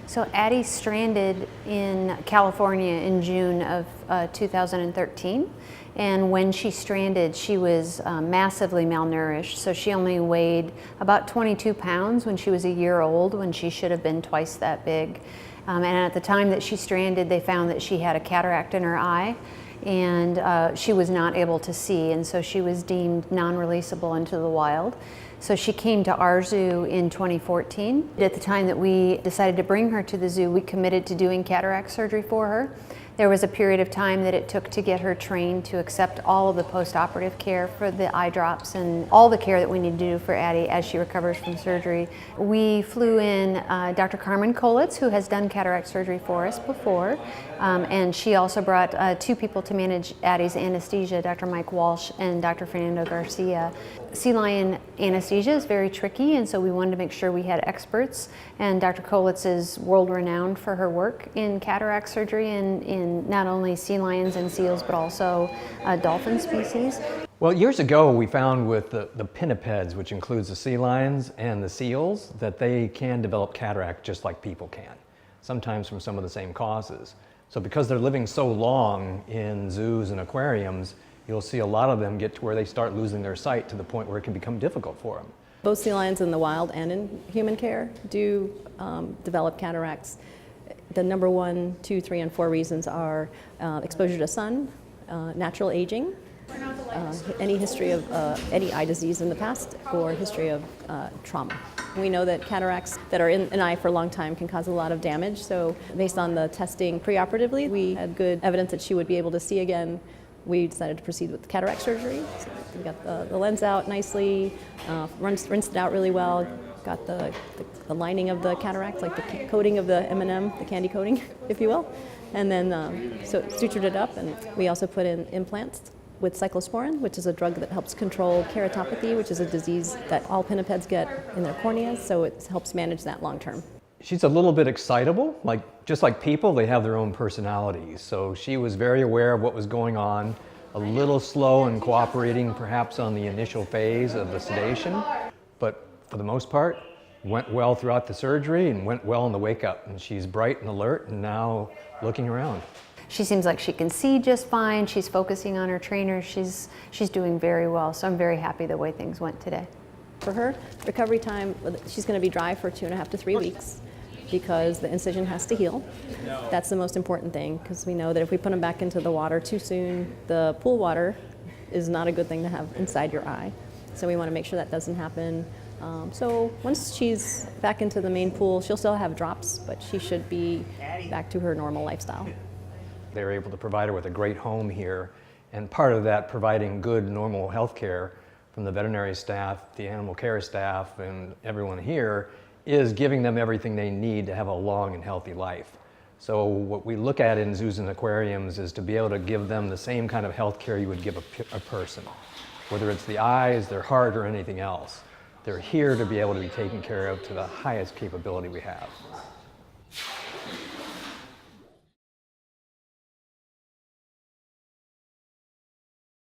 So Addy stranded in California in June of 2013. And when she stranded, she was massively malnourished. So she only weighed about 22 pounds when she was a year old, when she should have been twice that big. And at the time that she stranded, they found that she had a cataract in her eye, and she was not able to see, and so she was deemed non-releasable into the wild. So she came to our zoo in 2014. At the time that we decided to bring her to the zoo, we committed to doing cataract surgery for her. There was a period of time that it took to get her trained to accept all of the post-operative care for the eye drops and all the care that we need to do for Addy as she recovers from surgery. We flew in Dr. Carmen Kolitz, who has done cataract surgery for us before, and she also brought two people to manage Addy's anesthesia, Dr. Mike Walsh and Dr. Fernando Garcia. Sea lion anesthesia is very tricky, and so we wanted to make sure we had experts, and Dr. Kolitz is world-renowned for her work in cataract surgery in not only sea lions and seals, but also dolphin species. Well, years ago we found with the pinnipeds, which includes the sea lions and the seals, that they can develop cataract just like people can, sometimes from some of the same causes. So because they're living so long in zoos and aquariums, you'll see a lot of them get to where they start losing their sight to the point where it can become difficult for them. Both sea lions in the wild and in human care do develop cataracts. The number 1, 2, 3, and 4 reasons are exposure to sun, natural aging, any history of any eye disease in the past, or history of trauma. We know that cataracts that are in an eye for a long time can cause a lot of damage, so based on the testing preoperatively, we had good evidence that she would be able to see again. We decided to proceed with cataract surgery. So we got the lens out nicely, rinsed it out really well, got the lining of the cataract, like the coating of the M&M, the candy coating, if you will, and then so sutured it up, and we also put in implants with cyclosporin, which is a drug that helps control keratopathy, which is a disease that all pinnipeds get in their corneas, so it helps manage that long term. She's a little bit excitable, just like people, they have their own personalities. So she was very aware of what was going on, a little slow and cooperating perhaps on the initial phase of the sedation, but for the most part, went well throughout the surgery and went well in the wake-up. And she's bright and alert and now looking around. She seems like she can see just fine. She's focusing on her trainer. She's doing very well, so I'm very happy the way things went today. For her, recovery time, she's going to be dry for 2.5 to 3 weeks because the incision has to heal. That's the most important thing, because we know that if we put them back into the water too soon, the pool water is not a good thing to have inside your eye. So we want to make sure that doesn't happen. So once she's back into the main pool, she'll still have drops, but she should be back to her normal lifestyle. They were able to provide her with a great home here, and part of that providing good normal health care from the veterinary staff, the animal care staff, and everyone here is giving them everything they need to have a long and healthy life. So what we look at in zoos and aquariums is to be able to give them the same kind of health care you would give a person, whether it's the eyes, their heart, or anything else. They're here to be able to be taken care of to the highest capability we have.